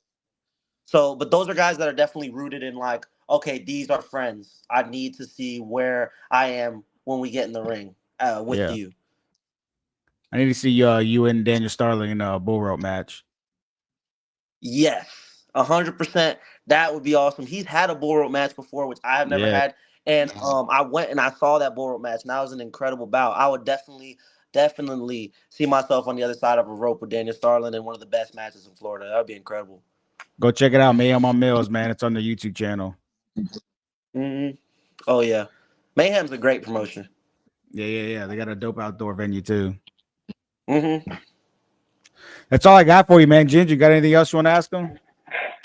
So, but those are guys that are definitely rooted in like, okay, these are friends. I need to see where I am when we get in the ring with yeah. you. I need to see you and Daniel Starling in a bull rope match. Yes, 100%. That would be awesome. He's had a bull rope match before, which I have never Yeah, had, And I went and I saw that bull rope match, and that was an incredible bout. I would definitely see myself on the other side of a rope with Daniel Starlin in one of the best matches in Florida. That would be incredible. Go check it out, Mayhem on Mills, man. It's on the YouTube channel. Mm-hmm. Oh yeah, Mayhem's a great promotion. Yeah. They got a dope outdoor venue too. Mm-hmm. That's all I got for you, man. Ginger, you got anything else you want to ask them?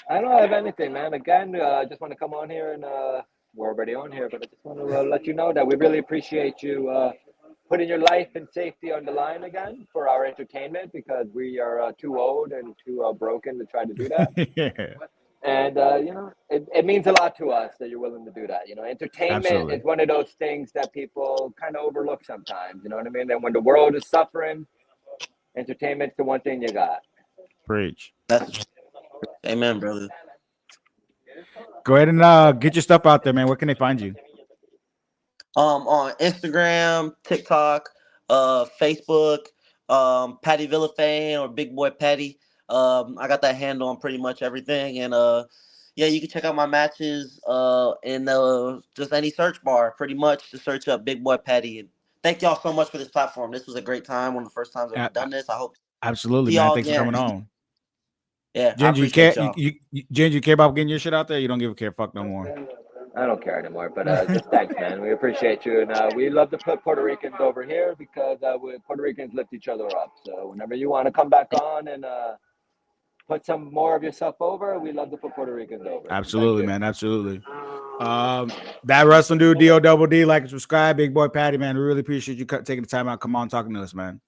I don't have anything, man. Again, I just want to come on here and we're already on here, but I just want to let you know that we really appreciate you putting your life and safety on the line again for our entertainment, because we are too old and too broken to try to do that. Yeah. And, you know, it means a lot to us that you're willing to do that. You know, entertainment Absolutely. is one of those things that people kind of overlook sometimes. You know what I mean? And when the world is suffering, entertainment's the one thing you got. Preach. Amen, brother. Go ahead and get your stuff out there, man. Where can they find you? On Instagram, TikTok, Facebook, Patty Villafane or Big Boy Patty. I got that handle on pretty much everything, and yeah, you can check out my matches in just any search bar. Pretty much, to search up Big Boy Patty. And thank y'all so much for this platform. This was a great time. One of the first times I've ever done this. I hope Absolutely, see man. y'all Thanks again. for coming on. Yeah, Ginger, I appreciate y'all. Ginger, you care about getting your shit out there? You don't give a care fuck no more. I don't care anymore, but just thanks, man. We appreciate you, and we love to put Puerto Ricans over here because Puerto Ricans lift each other up. So whenever you want to come back on and put some more of yourself over, we love to put Puerto Ricans over. Absolutely, man. Absolutely. That wrestling dude, D-O-double-D, like and subscribe. Big Boy Patty, man. We really appreciate you taking the time out. Come on, talking to us, man.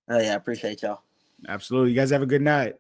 Oh yeah, I appreciate y'all. Absolutely. You guys have a good night.